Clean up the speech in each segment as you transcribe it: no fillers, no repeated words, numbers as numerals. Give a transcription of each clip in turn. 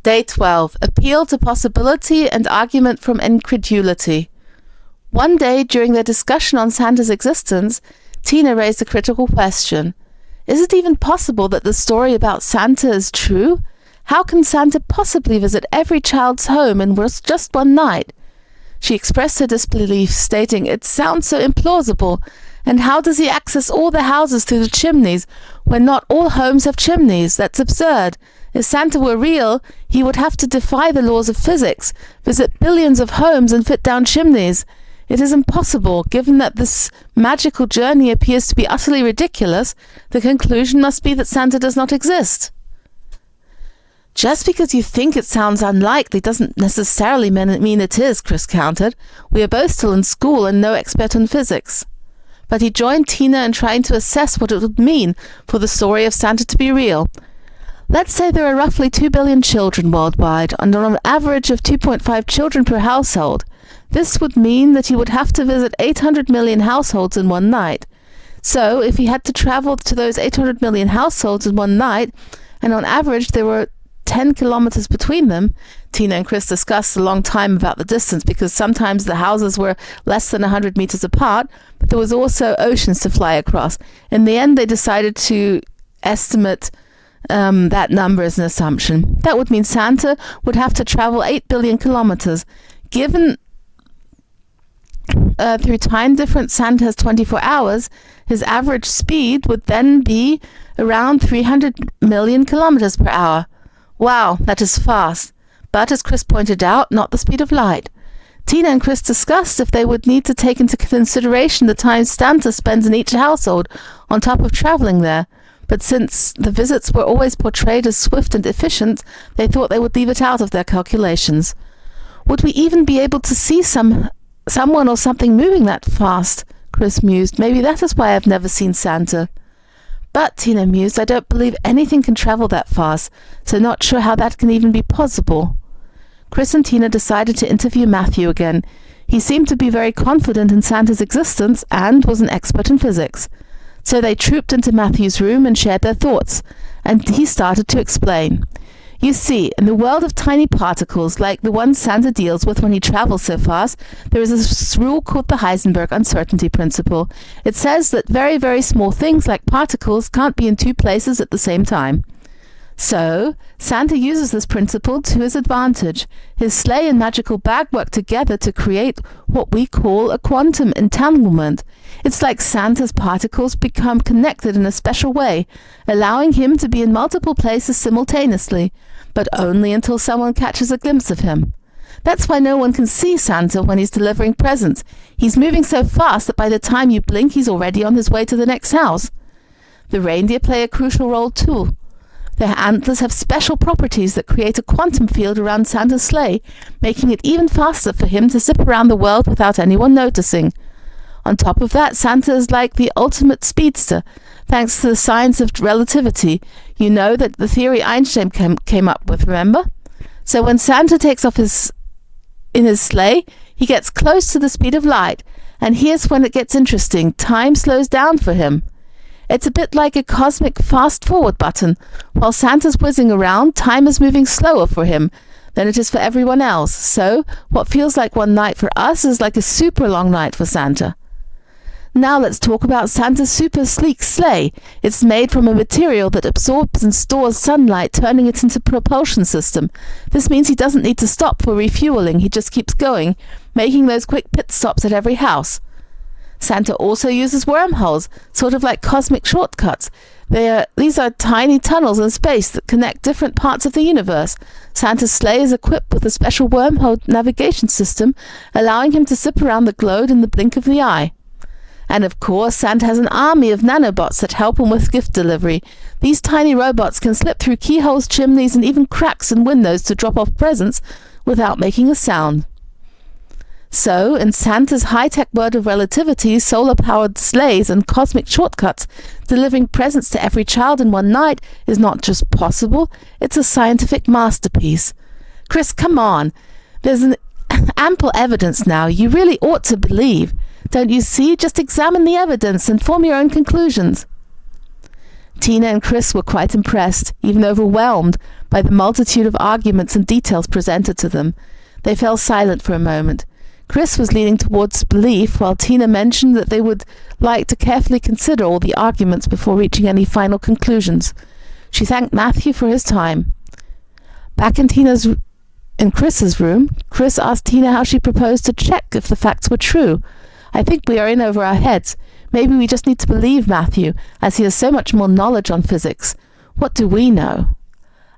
Day 12. Appeal to possibility and argument from incredulity. One day, during their discussion on Santa's existence, Tina raised a critical question. Is it even possible that the story about Santa is true? How can Santa possibly visit every child's home in just one night? She expressed her disbelief, stating, "It sounds so implausible. And how does he access all the houses through the chimneys when not all homes have chimneys? That's absurd. If Santa were real, he would have to defy the laws of physics, visit billions of homes and fit down chimneys. It is impossible. Given that this magical journey appears to be utterly ridiculous, the conclusion must be that Santa does not exist." Just because you think it sounds unlikely doesn't necessarily mean it is, Chris countered. We are both still in school and no expert on physics. But he joined Tina in trying to assess what it would mean for the story of Santa to be real. Let's say there are roughly 2 billion children worldwide, and on an average of 2.5 children per household. This would mean that he would have to visit 800 million households in one night. So, if he had to travel to those 800 million households in one night, and on average there were 10 kilometers between them, Tina and Chris discussed a long time about the distance because sometimes the houses were less than 100 meters apart, but there was also oceans to fly across. In the end, they decided to estimate that number as an assumption. That would mean Santa would have to travel 8 billion kilometers. Given through time difference, Santa has 24 hours. His average speed would then be around 300 million kilometers per hour. Wow, that is fast. But as Chris pointed out, not the speed of light. Tina and Chris discussed if they would need to take into consideration the time Santa spends in each household on top of traveling there. But since the visits were always portrayed as swift and efficient, they thought they would leave it out of their calculations. Would we even be able to see someone or something moving that fast? Chris mused. Maybe that is why I've never seen Santa. But, Tina mused, I don't believe anything can travel that fast, so not sure how that can even be possible. Chris and Tina decided to interview Matthew again. He seemed to be very confident in Santa's existence and was an expert in physics. So they trooped into Matthew's room and shared their thoughts, and he started to explain. You see, in the world of tiny particles, like the ones Santa deals with when he travels so fast, there is a rule called the Heisenberg uncertainty principle. It says that very, very small things like particles can't be in two places at the same time. So, Santa uses this principle to his advantage. His sleigh and magical bag work together to create what we call a quantum entanglement. It's like Santa's particles become connected in a special way, allowing him to be in multiple places simultaneously, but only until someone catches a glimpse of him. That's why no one can see Santa when he's delivering presents. He's moving so fast that by the time you blink, he's already on his way to the next house. The reindeer play a crucial role too. Their antlers have special properties that create a quantum field around Santa's sleigh, making it even faster for him to zip around the world without anyone noticing. On top of that, Santa is like the ultimate speedster, thanks to the science of relativity. You know that the theory Einstein came up with, remember? So when Santa takes off in his sleigh, he gets close to the speed of light, and here's when it gets interesting. Time slows down for him. It's a bit like a cosmic fast-forward button. While Santa's whizzing around, time is moving slower for him than it is for everyone else. So, what feels like one night for us is like a super long night for Santa. Now let's talk about Santa's super sleek sleigh. It's made from a material that absorbs and stores sunlight, turning it into a propulsion system. This means he doesn't need to stop for refueling. He just keeps going, making those quick pit stops at every house. Santa also uses wormholes, sort of like cosmic shortcuts. These are tiny tunnels in space that connect different parts of the universe. Santa's sleigh is equipped with a special wormhole navigation system, allowing him to zip around the globe in the blink of the eye. And of course, Santa has an army of nanobots that help him with gift delivery. These tiny robots can slip through keyholes, chimneys, and even cracks in windows to drop off presents without making a sound. So, in Santa's high-tech world of relativity, solar-powered sleighs and cosmic shortcuts, delivering presents to every child in one night is not just possible, it's a scientific masterpiece. Chris, come on. There's ample evidence now. You really ought to believe. Don't you see? Just examine the evidence and form your own conclusions. Tina and Chris were quite impressed, even overwhelmed, by the multitude of arguments and details presented to them. They fell silent for a moment. Chris was leaning towards belief, while Tina mentioned that they would like to carefully consider all the arguments before reaching any final conclusions. She thanked Matthew for his time. Back in Chris's room, Chris asked Tina how she proposed to check if the facts were true. "I think we are in over our heads. Maybe we just need to believe Matthew, as he has so much more knowledge on physics. What do we know?"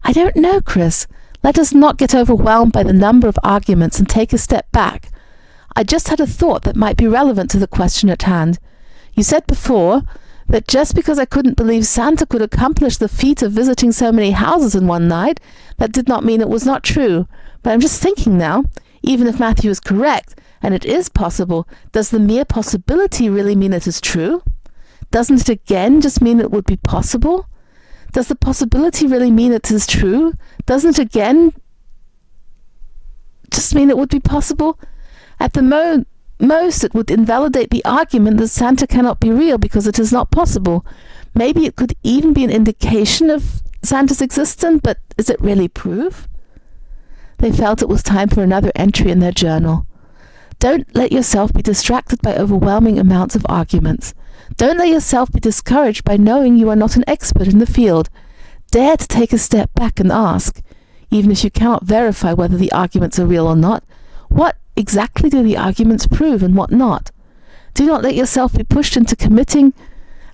"I don't know, Chris. Let us not get overwhelmed by the number of arguments and take a step back. I just had a thought that might be relevant to the question at hand. You said before that just because I couldn't believe Santa could accomplish the feat of visiting so many houses in one night, that did not mean it was not true. But I'm just thinking now, even if Matthew is correct, and it is possible, does the mere possibility really mean it is true? Doesn't it again just mean it would be possible? Does the possibility really mean it is true? Doesn't it again just mean it would be possible? At the most, it would invalidate the argument that Santa cannot be real because it is not possible. Maybe it could even be an indication of Santa's existence, but is it really proof?" They felt it was time for another entry in their journal. Don't let yourself be distracted by overwhelming amounts of arguments. Don't let yourself be discouraged by knowing you are not an expert in the field. Dare to take a step back and ask, even if you cannot verify whether the arguments are real or not, what exactly do the arguments prove and what not? Do not let yourself be pushed into committing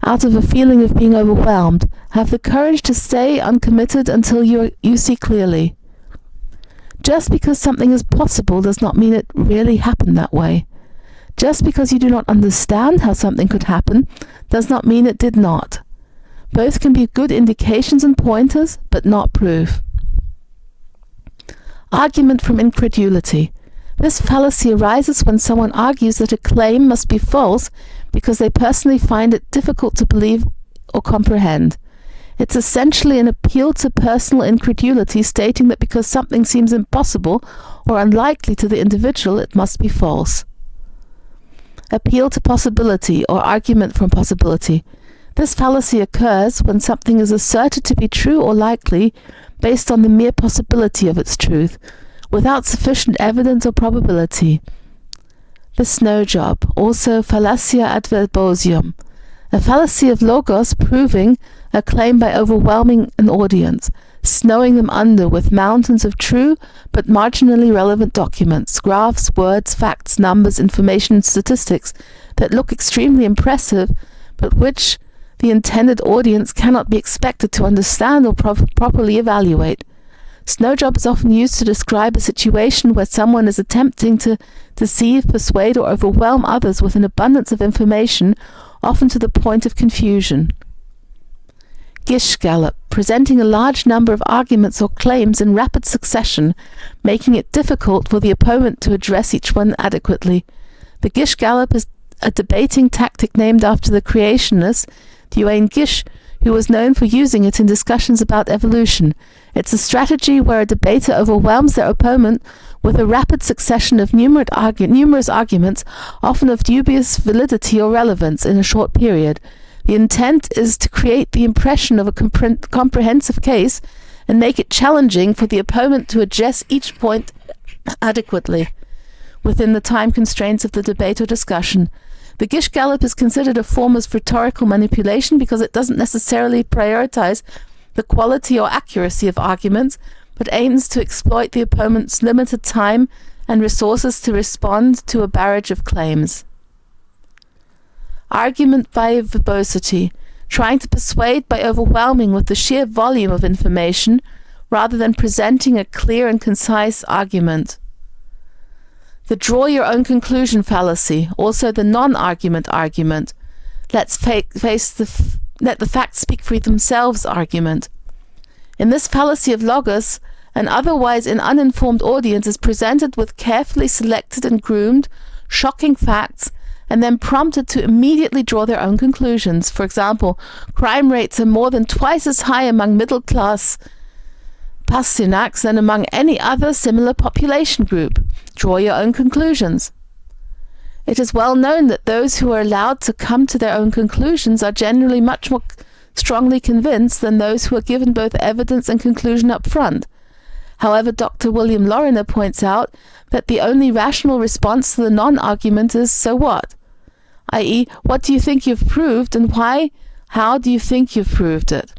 out of a feeling of being overwhelmed. Have the courage to stay uncommitted until you see clearly. Just because something is possible does not mean it really happened that way. Just because you do not understand how something could happen does not mean it did not. Both can be good indications and pointers, but not proof. Argument from incredulity. This fallacy arises when someone argues that a claim must be false because they personally find it difficult to believe or comprehend. It's essentially an appeal to personal incredulity, stating that because something seems impossible or unlikely to the individual, it must be false. Appeal to possibility or argument from possibility. This fallacy occurs when something is asserted to be true or likely based on the mere possibility of its truth, without sufficient evidence or probability. The snow job, also fallacia ad verbosium, a fallacy of logos proving a claim by overwhelming an audience, snowing them under with mountains of true but marginally relevant documents, graphs, words, facts, numbers, information, and statistics that look extremely impressive, but which the intended audience cannot be expected to understand or properly evaluate. Snow job is often used to describe a situation where someone is attempting to deceive, persuade, or overwhelm others with an abundance of information, often to the point of confusion. Gish gallop, presenting a large number of arguments or claims in rapid succession, making it difficult for the opponent to address each one adequately. The Gish gallop is a debating tactic named after the creationist, Duane Gish, who was known for using it in discussions about evolution. It's a strategy where a debater overwhelms their opponent with a rapid succession of numerous arguments, often of dubious validity or relevance, in a short period. The intent is to create the impression of a comprehensive case and make it challenging for the opponent to address each point adequately within the time constraints of the debate or discussion. The Gish gallop is considered a form of rhetorical manipulation because it doesn't necessarily prioritize the quality or accuracy of arguments, but aims to exploit the opponent's limited time and resources to respond to a barrage of claims. Argument by verbosity, trying to persuade by overwhelming with the sheer volume of information rather than presenting a clear and concise argument. The draw your own conclusion fallacy, also the non-argument argument. Let the facts speak for themselves argument. In this fallacy of logos, an otherwise uninformed audience is presented with carefully selected and groomed, shocking facts, and then prompted to immediately draw their own conclusions. For example, crime rates are more than twice as high among middle-class Pasternaks than among any other similar population group. Draw your own conclusions. It is well known that those who are allowed to come to their own conclusions are generally much more strongly convinced than those who are given both evidence and conclusion up front. However, Dr. William Lorimer points out that the only rational response to the non-argument is, so what? i.e., what do you think you've proved, and why? How do you think you've proved it?